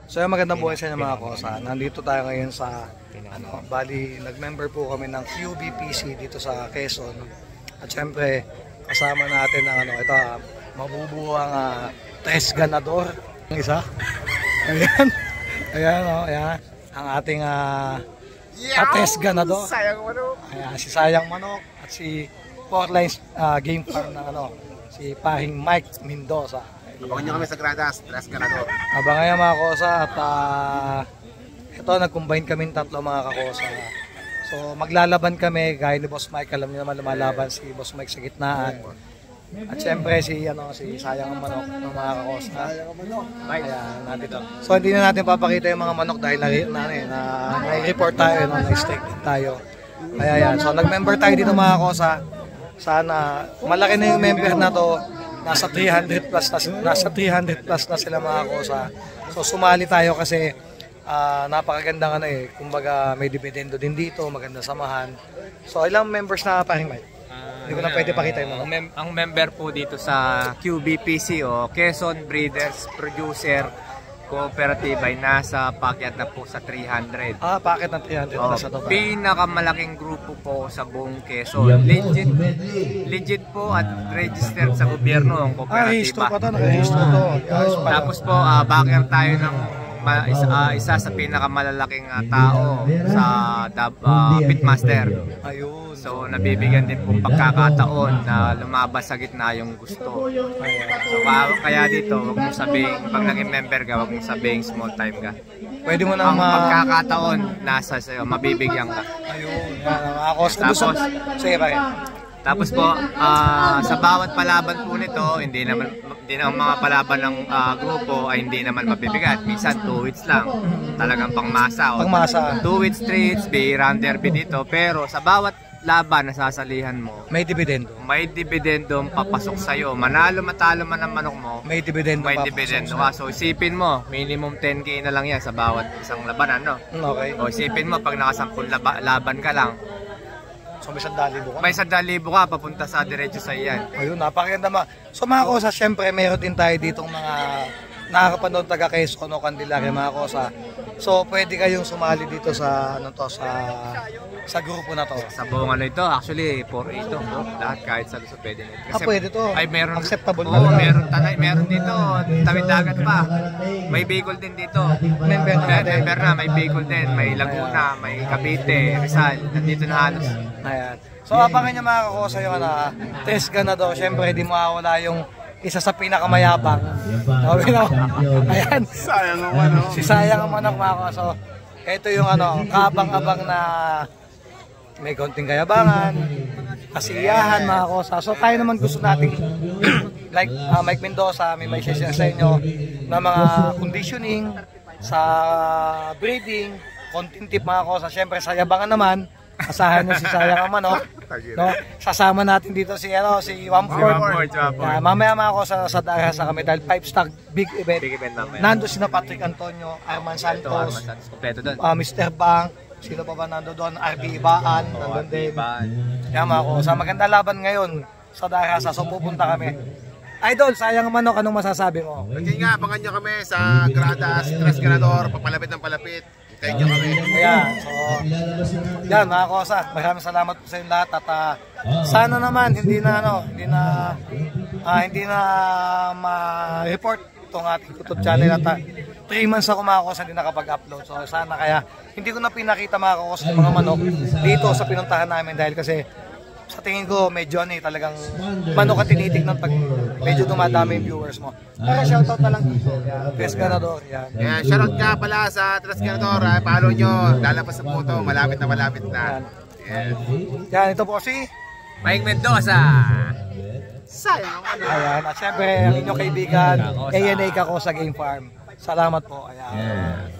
So yung magandang buhay sa inyo mga kosa. Nandito tayo ngayon sa bali nag-member po kami ng QBPC dito sa Quezon. At syempre kasama natin ang ito mabubuang tres ganador. Ang isa. Ayan. Ayan ang ating tres ganador. Sayang Manok. Ayan, si Sayang Manok at si Portlines Game Farm na si Pahing Mike Mendoza. Abangan nyo kami sa Gradas, tres ganador. Abangan nyo mga kakosa at ito nag-combine kami tatlo mga kakosa. So maglalaban kami gaya ni Boss Mike, alam niyo naman lumalaban si Boss Mike sa gitnaan. At syempre si Sayang Manok ng mga kakosa. Ayan, nandito. So hindi na natin papakita yung mga manok dahil na-report tayo, na-strike tayo. Kaya yan, so nag-member tayo dito mga kakosa. Sana malaki na yung member na to. Nasa 300 plus na sila mga kosa. So sumali tayo kasi napakagandang kumbaga may dividendo din dito, magandang samahan. So ilang members na paring Mike? Hindi ko na pwede pakita yung mga. Ang member po dito sa QBPC o Quezon Breeders Producer Cooperative ay nasa packet na po sa 300. Packet ng 300 plus na to ba? Pinakamalaking grupo po sa buong Quezon. Legit po at registered sa gobyerno ang kooperatiba. Rehistro pa to, naka-rehistro to. Tapos po, backer tayo ng isa sa pinakamalalaking tao sa Pitmaster. Ayun. So nabibigyan din po pagkakataon na lumabas sa gitna yung gusto. So kaya dito, wag mong sabihin, pag naging member ka, wag mong sabihin small time ka. Pwede mo na ang pagkakataon nasa sa'yo, mabibigyan ka. Ayun. Sige pa. Tapos po, sa bawat palaban po nito, hindi naman mga palaban ng grupo ay hindi naman mabibigat. Minsan 2 weeks lang, talagang pangmasa. 2 weeks, 3 weeks, round derby dito. Pero sa bawat laban na sasalihan mo, may dividendo. May dividendo papasok sa'yo. Manalo, matalo man ang manok mo, may dividendo ka. So isipin mo, minimum 10k na lang yan sa bawat isang labanan, no? Okay. O isipin mo, pag nakasampung laban ka lang, so may 100,000 ka? May 100,000 ka, papunta sa diretso sa iyan. Ayun, napakaganda So mga kosa, syempre meron din tayo ditong mga nakakapanood taga Quezon o Candelaria mga kosa. So pwede kayong sumali dito sa sa grupo na to. Sa buong ito, actually 4A ito. Lahat kahit sa Luzon pwede nito. Kasi pwede to. Ay meron acceptable talaga. Meron dito, tawid dagat pa. May Bicol din dito. Member na, may Bicol din, may Laguna, may Cavite, Rizal, nandito na halos. Ayan. So abangan niyo mga kakosa yung test ganador. Syempre hindi mawawala yung isa sa pinakamayabang. Ayan. Sayang ang Manok. Si Sayang ang Manok mga kakosa. So ito yung kabang-abang na may konting kayabangan, kasiyahan mga kosa. So tayo naman gusto nating like Mike Mendoza, may share sa inyo na mga conditioning, sa breeding, konting tip mga kosa. Siyempre sa yabangan naman, asahan nyo si Sayang ang Manok. No? Sasama natin dito si Wamford. Mamaya mga kosa sa Darasa kami dahil 5-star big event. Nando si Patrick Antonio, Arman Santos, Mr. Bang. Sino pa ba nando doon? RB Ibaan, nandun din. Yan mga kosa. Maganda laban ngayon sa Darasa. So pupunta kami. Idol, Sayang ang Manok, anong masasabi mo? Hindi nga, abangan nyo kami sa Gradas, tres ganador, papalapit ng palapit. Hintayin nyo kami. Ayan, so yan mga kosa. Maraming salamat po sa inyo lahat. At sana naman hindi na ma-report itong ating YouTube channel at 3 months ako mga kosa hindi nakapag-upload. So sana kaya hindi ko na pinakita mga kosa ng mga manok dito sa pinuntahan namin dahil kasi sa tingin ko medyo talagang manok at tinitignan pag medyo dumadami yung viewers mo. Kaya shoutout na lang dito. Tres ganador. Yan. Yeah, shoutout ka pala sa tres ganador. Follow nyo. Lalabas sa photo. Malapit na. Yan, ito po si Mike Mendoza. Sayang ang Manok. Ayan, at syempre ang inyong kaibigan ANA Kakosa Game Farm. Salamat po. Ayan.